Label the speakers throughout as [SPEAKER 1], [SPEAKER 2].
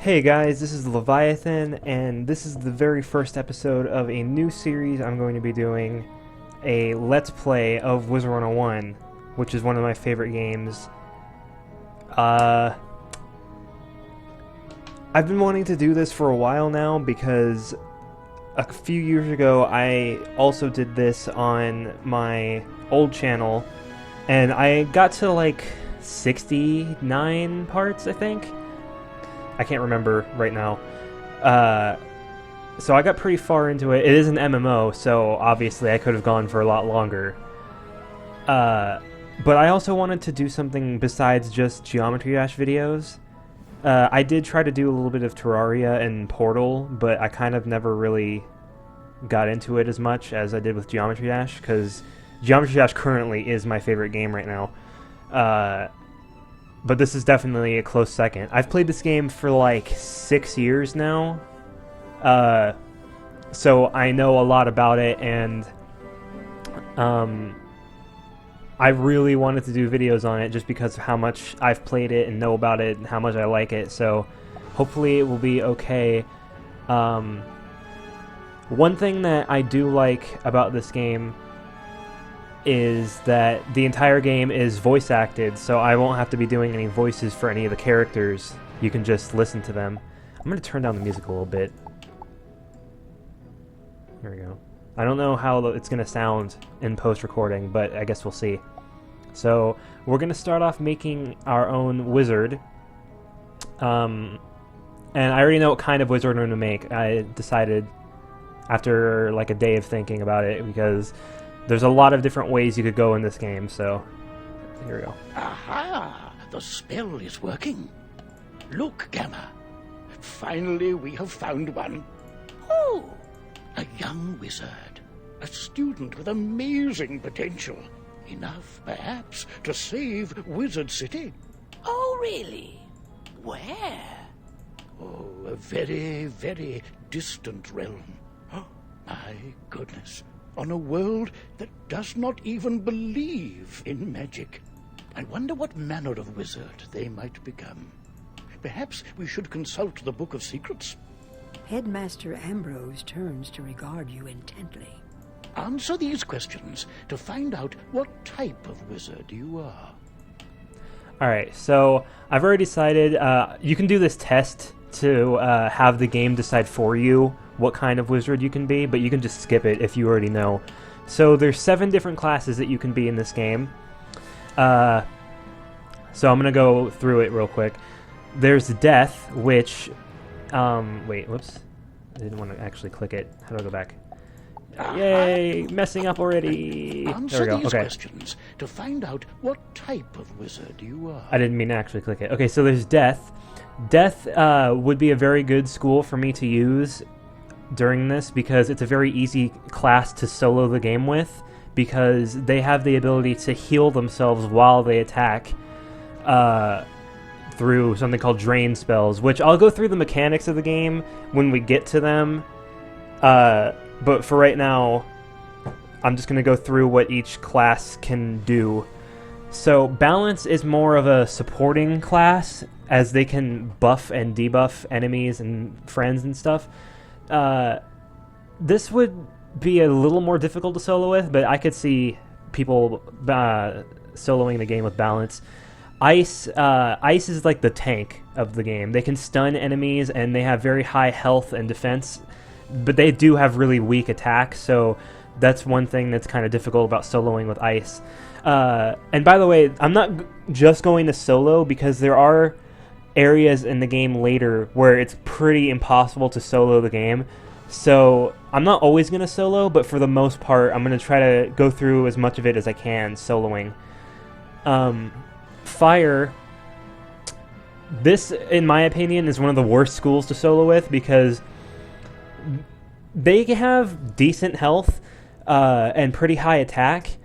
[SPEAKER 1] Hey guys, this is Leviathan, and this is the very first episode of a new series I'm going to be doing, a Let's Play of Wizard101, which is one of my favorite games. I've been wanting to do this for a while now because a few years ago I also did this on my old channel, and I got to like 69 parts, I think. I can't remember right now. So I got pretty far into it. It is an MMO, so obviously I could have gone for a lot longer. But I also wanted to do something besides just Geometry Dash videos. I did try to do a little bit of Terraria and Portal, but I kind of never really got into it as much as I did with Geometry Dash, because Geometry Dash currently is my favorite game right now. But this is definitely a close second. I've played this game for like 6 years now, so I know a lot about it, and I really wanted to do videos on it just because of how much I've played it and know about it and how much I like it, so hopefully it will be okay. One thing that I do like about this game is that the entire game is voice acted, so I won't have to be doing any voices for any of the characters. You can just listen to them. I'm going to turn down the music a little bit. There we go. I don't know how it's going to sound in post-recording, but I guess we'll see. So, we're going to start off making our own wizard. And I already know what kind of wizard I'm going to make. I decided after like a day of thinking about it, because there's a lot of different ways you could go in this game, so here we go.
[SPEAKER 2] Aha! The spell is working. Look, Gamma. Finally we have found one. Oh! A young wizard. A student with amazing potential. Enough, perhaps, to save Wizard City.
[SPEAKER 3] Oh, really? Where?
[SPEAKER 2] Oh, a very, very distant realm. Oh, my goodness. On a world that does not even believe in magic. I wonder what manner of wizard they might become. Perhaps we should consult the Book of Secrets.
[SPEAKER 4] Headmaster Ambrose turns to regard you intently.
[SPEAKER 2] Answer these questions to find out what type of wizard you are.
[SPEAKER 1] Alright, so I've already decided, you can do this test to have the game decide for you what kind of wizard you can be, but you can just skip it if you already know. So there's 7 different classes that you can be in this game. So I'm going to go through it real quick. There's Death, which... wait, whoops. I didn't want to actually click it. How do I go back? Yay! Messing up already!
[SPEAKER 2] Answer
[SPEAKER 1] There we go.
[SPEAKER 2] these
[SPEAKER 1] Okay.
[SPEAKER 2] questions to find out what type of wizard you are.
[SPEAKER 1] I didn't mean to actually click it. Okay, so there's Death. Death would be a very good school for me to use during this, because it's a very easy class to solo the game with, because they have the ability to heal themselves while they attack through something called drain spells, which I'll go through the mechanics of the game when we get to them, but for right now I'm just going to go through what each class can do. So Balance is more of a supporting class, as they can buff and debuff enemies and friends and stuff. This would be a little more difficult to solo with, but I could see people soloing the game with Balance. Ice is like the tank of the game. They can stun enemies, and they have very high health and defense, but they do have really weak attacks, so that's one thing that's kind of difficult about soloing with Ice. And by the way, I'm not just going to solo, because there are areas in the game later where it's pretty impossible to solo the game. So I'm not always going to solo, but for the most part, I'm going to try to go through as much of it as I can soloing. Fire. This, in my opinion, is one of the worst schools to solo with, because they have decent health and pretty high attack,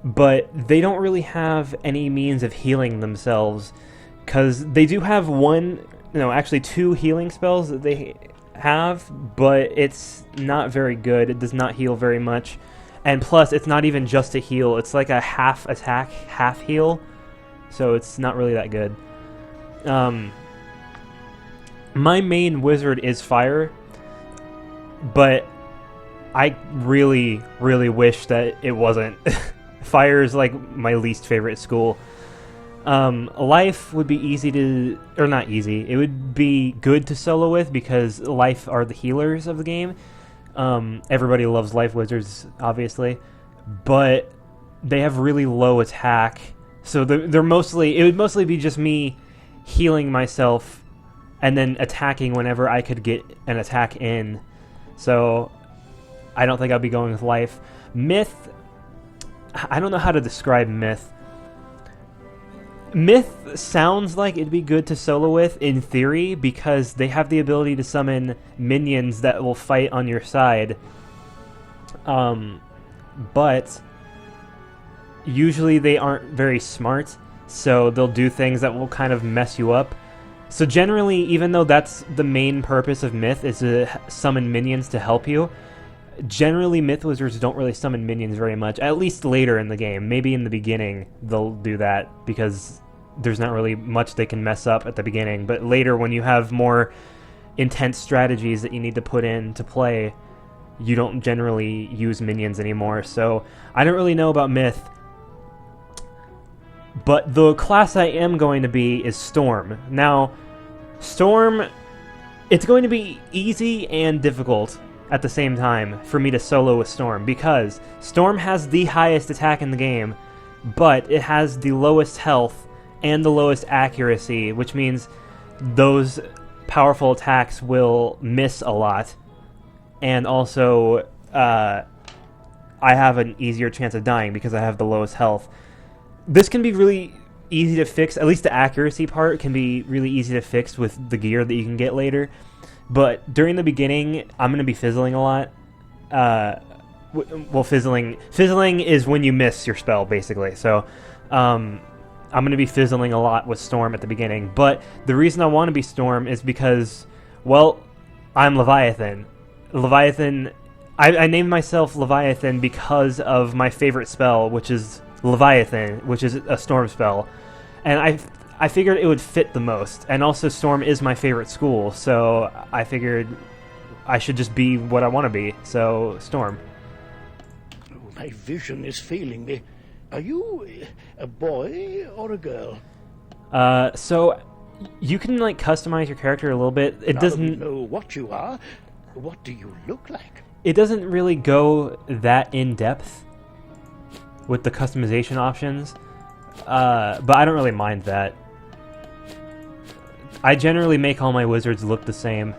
[SPEAKER 1] but they don't really have any means of healing themselves, because they do have actually 2 healing spells that they have, but it's not very good. It does not heal very much, and plus it's not even just a heal, it's like a half attack, half heal, so it's not really that good. My main wizard is fire, but I really, really wish that it wasn't. Fire is like my least favorite school. Life would be easy to, or not easy, it would be good to solo with because life are the healers of the game. Everybody loves life wizards, obviously, but they have really low attack, so it would mostly be just me healing myself and then attacking whenever I could get an attack in. So I don't think I'll be going with life. Myth, I don't know how to describe Myth. Myth sounds like it'd be good to solo with in theory because they have the ability to summon minions that will fight on your side. But usually they aren't very smart, so they'll do things that will kind of mess you up. So generally, even though that's the main purpose of Myth, is to summon minions to help you, generally Myth Wizards don't really summon minions very much, at least later in the game. Maybe in the beginning they'll do that because there's not really much they can mess up at the beginning, but later when you have more intense strategies that you need to put into play, you don't generally use minions anymore. So I don't really know about Myth. But the class I am going to be is Storm. Now, Storm, it's going to be easy and difficult at the same time for me to solo with Storm, because Storm has the highest attack in the game, but it has the lowest health and the lowest accuracy, which means those powerful attacks will miss a lot. And also, I have an easier chance of dying because I have the lowest health. This can be really easy to fix. At least the accuracy part can be really easy to fix with the gear that you can get later. But during the beginning, I'm going to be fizzling a lot. Well, fizzling is when you miss your spell, basically. So I'm going to be fizzling a lot with Storm at the beginning. But the reason I want to be Storm is because, well, I'm Leviathan. I named myself Leviathan because of my favorite spell, which is Leviathan, which is a Storm spell, and I figured it would fit the most, and also Storm is my favorite school, so I figured I should just be what I want to be, so Storm.
[SPEAKER 2] Oh, my vision is failing me. Are you a boy or a girl?
[SPEAKER 1] So you can like customize your character a little bit. It doesn't
[SPEAKER 2] know what you are. What do you look like?
[SPEAKER 1] It doesn't really go that in depth with the customization options, but I don't really mind that. I generally make all my wizards look the same.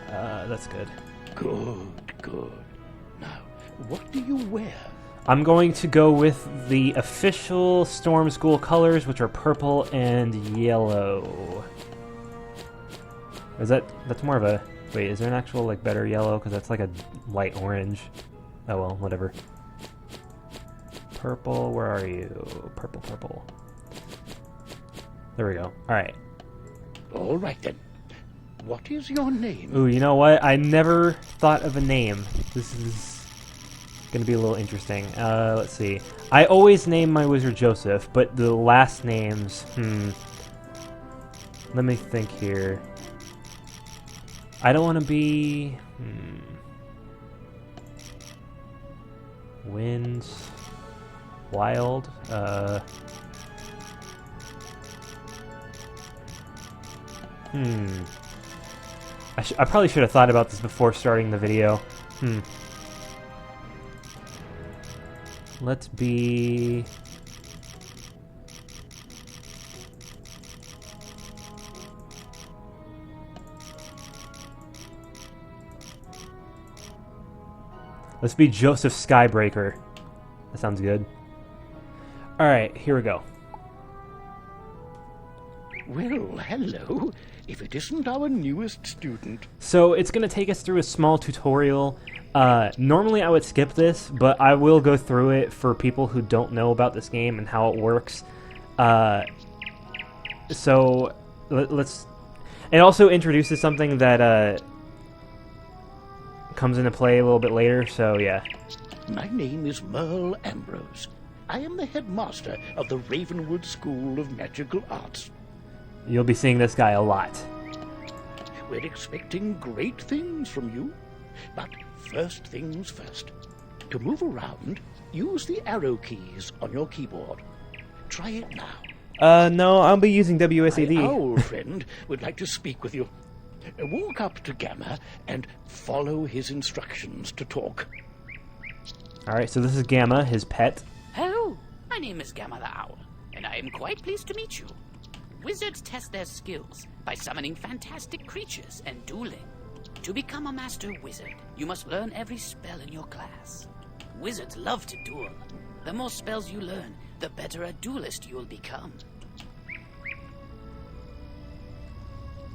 [SPEAKER 1] That's good.
[SPEAKER 2] Good. Now, what do you wear?
[SPEAKER 1] I'm going to go with the official Storm School colors, which are purple and yellow. That's more of a... Wait, is there an actual, like, better yellow? Because that's like a light orange. Oh well, whatever. Purple, where are you? Purple. There we go. Alright.
[SPEAKER 2] All right, then. What is your name?
[SPEAKER 1] Ooh, you know what? I never thought of a name. This is going to be a little interesting. Let's see. I always name my wizard Joseph, but the last names... Let me think here. I don't want to be... Winds... Wild, I probably should have thought about this before starting the video. Let's be... Let's be Joseph Skybreaker. That sounds good. Alright, here we go.
[SPEAKER 2] Well, hello. If it isn't our newest student.
[SPEAKER 1] So it's going to take us through a small tutorial. Normally I would skip this, but I will go through it for people who don't know about this game and how it works. So let's... It also introduces something that comes into play a little bit later, so yeah.
[SPEAKER 2] My name is Merle Ambrose. I am the headmaster of the Ravenwood School of Magical Arts.
[SPEAKER 1] You'll be seeing this guy a lot.
[SPEAKER 2] We're expecting great things from you. But first things first. To move around, use the arrow keys on your keyboard. Try it now.
[SPEAKER 1] No, I'll be using WSAD.
[SPEAKER 2] My owl friend would like to speak with you. Walk up to Gamma and follow his instructions to talk.
[SPEAKER 1] Alright, so this is Gamma, his pet.
[SPEAKER 3] Hello, my name is Gamma the Owl, and I am quite pleased to meet you. Wizards test their skills by summoning fantastic creatures and dueling. To become a master wizard, you must learn every spell in your class. Wizards love to duel. The more spells you learn, the better a duelist you'll become.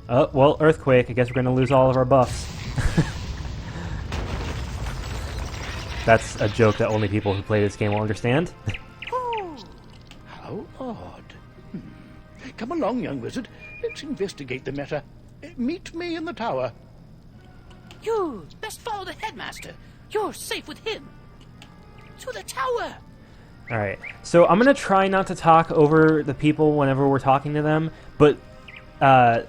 [SPEAKER 1] Oh, well, earthquake. I guess we're going to lose all of our buffs. That's a joke that only people who play this game will understand.
[SPEAKER 2] Oh, how odd. Come along, young wizard. Let's investigate the matter. Meet me in the tower.
[SPEAKER 3] You best follow the headmaster. You're safe with him. To the tower.
[SPEAKER 1] Alright, so I'm going to try not to talk over the people whenever we're talking to them, but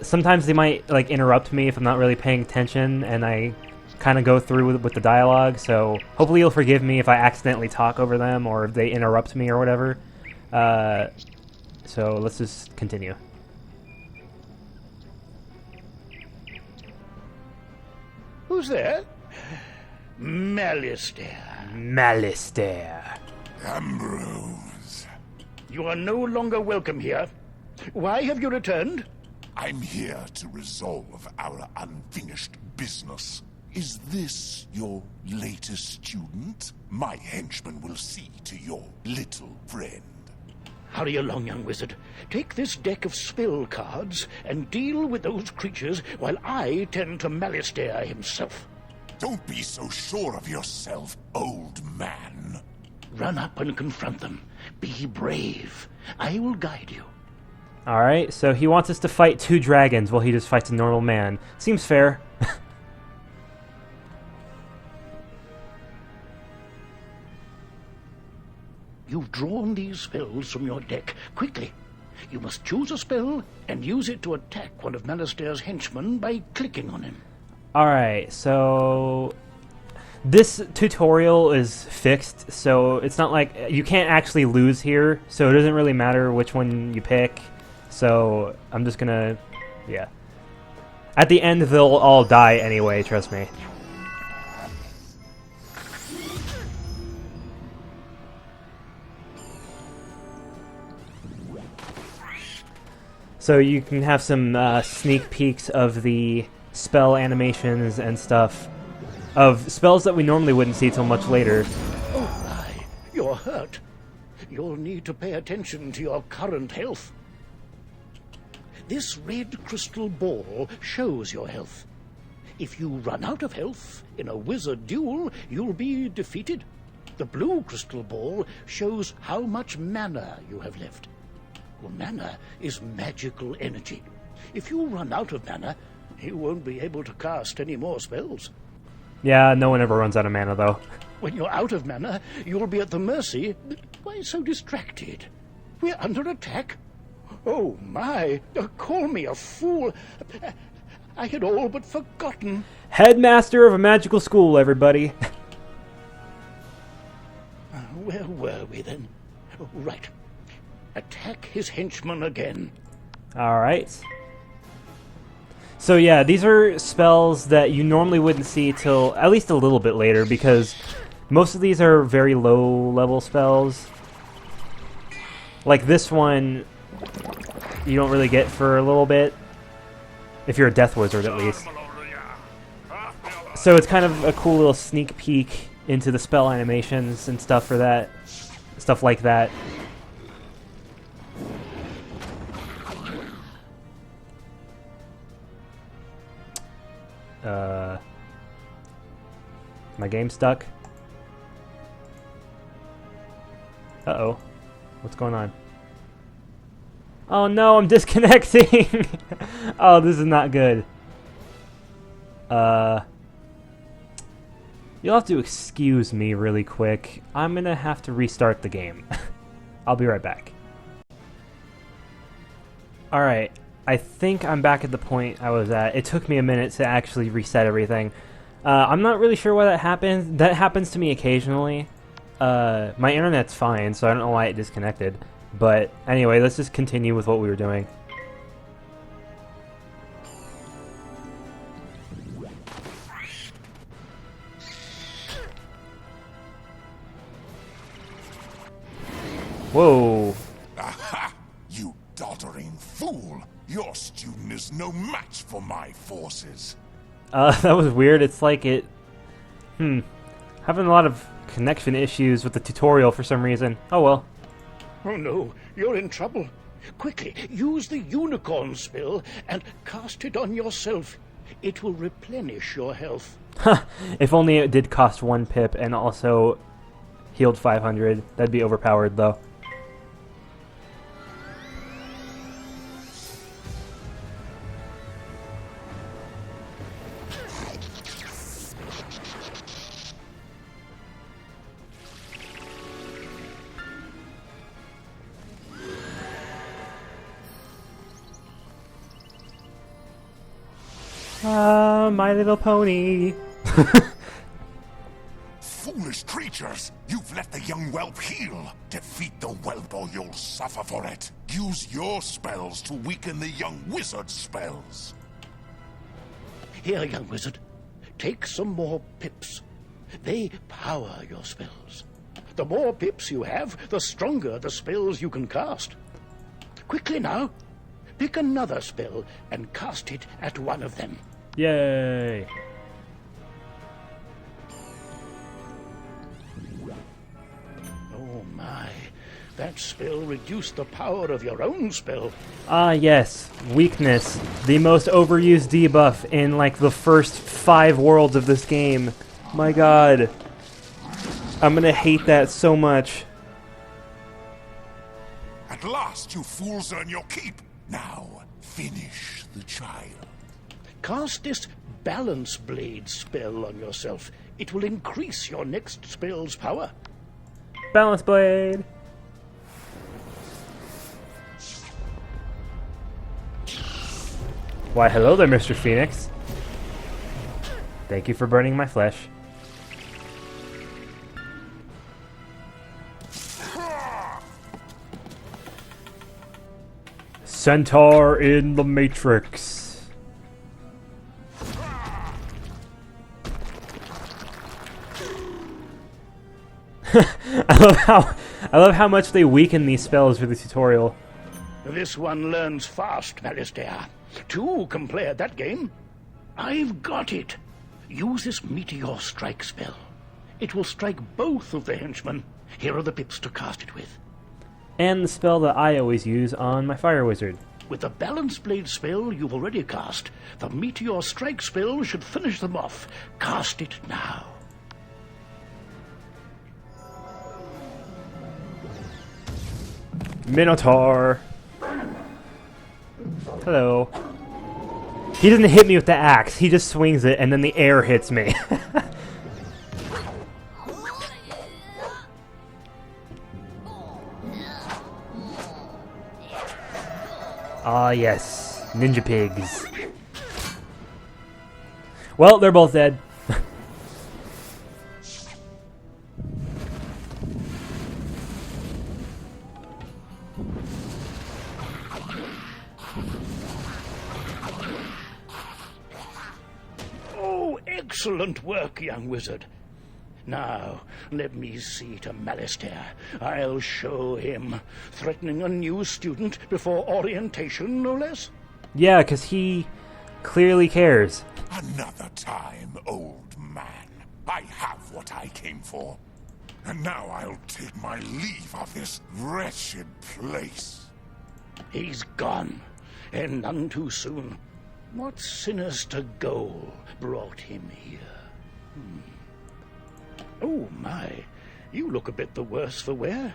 [SPEAKER 1] sometimes they might like interrupt me if I'm not really paying attention, and I kind of go through with the dialogue, so hopefully you'll forgive me if I accidentally talk over them or if they interrupt me or whatever. So let's just continue.
[SPEAKER 2] Who's there? Malistaire.
[SPEAKER 1] Malistaire.
[SPEAKER 5] Ambrose.
[SPEAKER 2] You are no longer welcome here. Why have you returned?
[SPEAKER 5] I'm here to resolve our unfinished business. Is this your latest student? My henchman will see to your little friend.
[SPEAKER 2] Hurry along, young wizard. Take this deck of spell cards and deal with those creatures while I tend to Malistaire himself.
[SPEAKER 5] Don't be so sure of yourself, old man.
[SPEAKER 2] Run up and confront them. Be brave. I will guide you.
[SPEAKER 1] Alright, so he wants us to fight 2 dragons while he just fights a normal man. Seems fair.
[SPEAKER 2] You've drawn these spells from your deck. Quickly. You must choose a spell and use it to attack one of Malistaire's henchmen by clicking on him.
[SPEAKER 1] Alright, so this tutorial is fixed, so it's not like you can't actually lose here, so it doesn't really matter which one you pick. So I'm just gonna, yeah. At the end, they'll all die anyway, trust me. So you can have some sneak peeks of the spell animations and stuff, of spells that we normally wouldn't see till much later.
[SPEAKER 2] Oh my, you're hurt. You'll need to pay attention to your current health. This red crystal ball shows your health. If you run out of health in a wizard duel, you'll be defeated. The blue crystal ball shows how much mana you have left. Well, mana is magical energy. If you run out of mana, you won't be able to cast any more spells.
[SPEAKER 1] Yeah, no one ever runs out of mana, though.
[SPEAKER 2] When you're out of mana, you'll be at the mercy... Why so distracted? We're under attack? Oh, my. Call me a fool. I had all but forgotten.
[SPEAKER 1] Headmaster of a magical school, everybody.
[SPEAKER 2] Where were we, then? Right. Attack his henchman again.
[SPEAKER 1] Alright. So yeah, these are spells that you normally wouldn't see till at least a little bit later, because most of these are very low-level spells. Like this one, you don't really get for a little bit, if you're a death wizard at least. So it's kind of a cool little sneak peek into the spell animations and stuff for that, stuff like that. My game's stuck. Uh-oh. What's going on? Oh no, I'm disconnecting! Oh, this is not good. You'll have to excuse me really quick. I'm gonna have to restart the game. I'll be right back. Alright, I think I'm back at the point I was at. It took me a minute to actually reset everything. I'm not really sure why that happens. That happens to me occasionally. My internet's fine, so I don't know why it disconnected. But anyway, let's just continue with what we were doing. Whoa.
[SPEAKER 5] Aha! You doddering fool! Your student is no match for my forces.
[SPEAKER 1] That was weird. It's like it... having a lot of connection issues with the tutorial for some reason. Oh well.
[SPEAKER 2] Oh no, you're in trouble. Quickly, use the unicorn spell and cast it on yourself. It will replenish your health.
[SPEAKER 1] If only it did cost 1 pip and also healed 500. That'd be overpowered though. My Little Pony.
[SPEAKER 5] Foolish creatures! You've let the young whelp heal! Defeat the whelp or you'll suffer for it! Use your spells to weaken the young wizard's spells!
[SPEAKER 2] Here, young wizard. Take some more pips. They power your spells. The more pips you have, the stronger the spells you can cast. Quickly now. Pick another spell and cast it at one of them.
[SPEAKER 1] Yay!
[SPEAKER 2] Oh my, that spell reduced the power of your own spell.
[SPEAKER 1] Ah yes, weakness. The most overused debuff in like the first 5 worlds of this game. My god. I'm gonna hate that so much.
[SPEAKER 5] At last, you fools earn your keep! Now, finish the child.
[SPEAKER 2] Cast this Balance Blade spell on yourself. It will increase your next spell's power.
[SPEAKER 1] Balance Blade! Why hello there, Mr. Phoenix. Thank you for burning my flesh. Centaur in the Matrix. I love how much they weaken these spells for the tutorial.
[SPEAKER 2] This one learns fast, Malistaire. 2 can play at that game. I've got it. Use this Meteor Strike spell. It will strike both of the henchmen. Here are the pips to cast it with.
[SPEAKER 1] And the spell that I always use on my Fire Wizard.
[SPEAKER 2] With the Balance Blade spell you've already cast, the Meteor Strike spell should finish them off. Cast it now.
[SPEAKER 1] Minotaur. Hello. He doesn't hit me with the axe, he just swings it and then the air hits me. Ah yes, ninja pigs. Well, they're both dead.
[SPEAKER 2] Oh, excellent work, young wizard. Now, let me see to Malistaire. I'll show him. Threatening a new student before orientation, no less?
[SPEAKER 1] Yeah, because he clearly cares.
[SPEAKER 5] Another time, old man. I have what I came for. And now I'll take my leave of this wretched place.
[SPEAKER 2] He's gone, and none too soon. What sinister goal brought him here? Oh, my. You look a bit the worse for wear.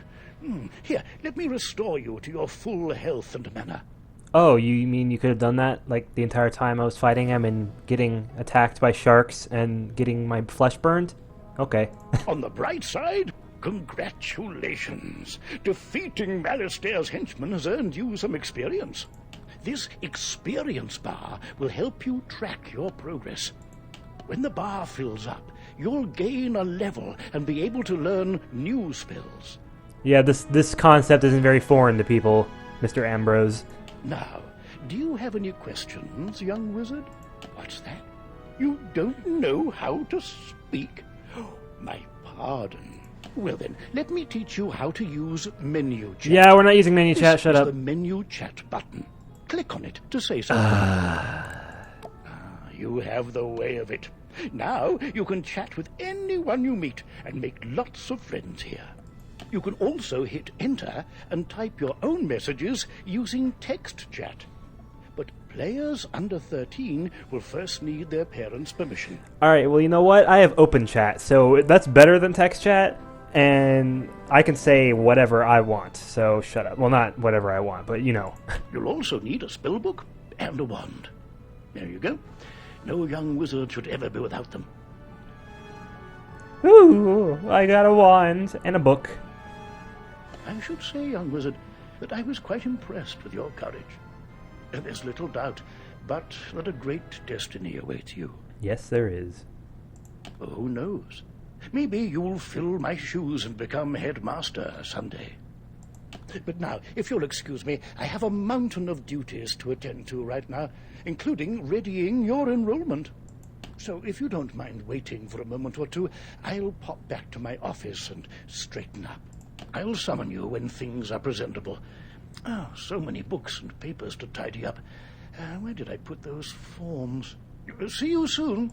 [SPEAKER 2] Here, let me restore you to your full health and manner.
[SPEAKER 1] Oh, you mean you could have done that, like, the entire time I was fighting him and getting attacked by sharks and getting my flesh burned? Okay.
[SPEAKER 2] On the bright side, congratulations. Defeating Malistaire's henchmen has earned you some experience. This experience bar will help you track your progress. When the bar fills up, you'll gain a level and be able to learn new spells.
[SPEAKER 1] Yeah, this concept isn't very foreign to people, Mr. Ambrose.
[SPEAKER 2] Now, do you have any questions, young wizard? What's that? You don't know how to speak? Oh, my pardon. Well then, let me teach you how to use menu chat.
[SPEAKER 1] Yeah, we're not using menu chat, shut up.
[SPEAKER 2] This is the menu chat button. Click on it to say something. You have the way of it. Now you can chat with anyone you meet and make lots of friends here. You can also hit enter and type your own messages using text chat. But players under 13 will first need their parents' permission.
[SPEAKER 1] Alright, well, you know what? I have open chat, so that's better than text chat, and I can say whatever I want, so shut up. Well, not whatever I want, but you know.
[SPEAKER 2] You'll also need a spellbook and a wand. There you go. No young wizard should ever be without them.
[SPEAKER 1] Ooh, I got a wand and a book.
[SPEAKER 2] I should say, young wizard, that I was quite impressed with your courage. And there's little doubt, but that a great destiny awaits you.
[SPEAKER 1] Yes, there is.
[SPEAKER 2] Who knows? Maybe you'll fill my shoes and become headmaster someday. But now, if you'll excuse me, I have a mountain of duties to attend to right now, including readying your enrollment. So if you don't mind waiting for a moment or two, I'll pop back to my office and straighten up. I'll summon you when things are presentable. Oh, so many books and papers to tidy up. Where did I put those forms? See you soon.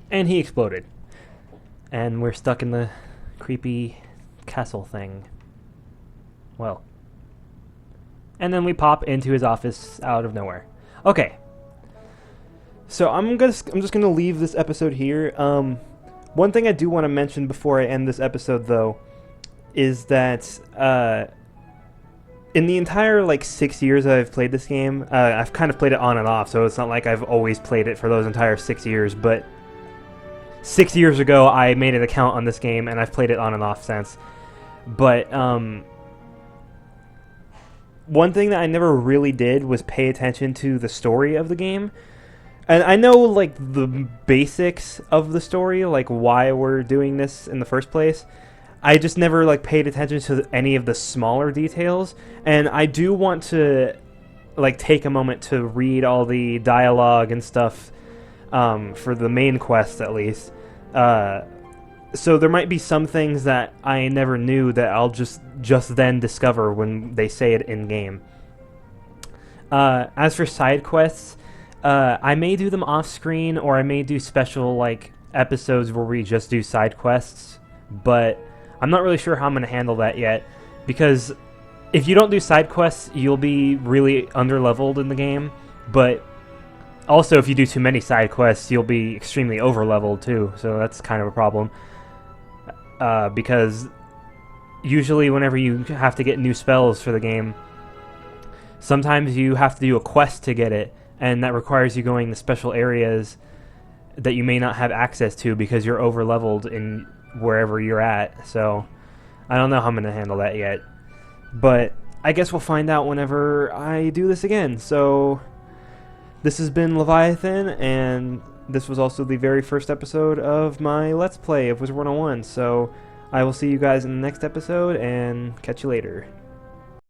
[SPEAKER 1] And he exploded. And we're stuck in the creepy castle thing. Well. And then we pop into his office out of nowhere. Okay. So I'm just gonna leave this episode here. One thing I do want to mention before I end this episode, though, is that in the entire 6 years that I've played this game, I've kind of played it on and off, so it's not like I've always played it for those entire 6 years, but 6 years ago I made an account on this game and I've played it on and off since. But one thing that I never really did was pay attention to the story of the game. And I know the basics of the story, why we're doing this in the first place. I just never paid attention to any of the smaller details, and I do want to take a moment to read all the dialogue and stuff for the main quest, at least. So there might be some things that I never knew that I'll just then discover when they say it in game. As for side quests, I may do them off screen, or I may do special episodes where we just do side quests, but I'm not really sure how I'm going to handle that yet, because if you don't do side quests, you'll be really underleveled in the game, but also if you do too many side quests, you'll be extremely overleveled too, so that's kind of a problem, because usually whenever you have to get new spells for the game, sometimes you have to do a quest to get it, and that requires you going to special areas that you may not have access to because you're overleveled in wherever you're at. So I don't know how I'm going to handle that yet, but I guess we'll find out whenever I do this again. So this has been Leviathan, and this was also the very first episode of my Let's Play of Wizard101. So I will see you guys in the next episode, and catch you later.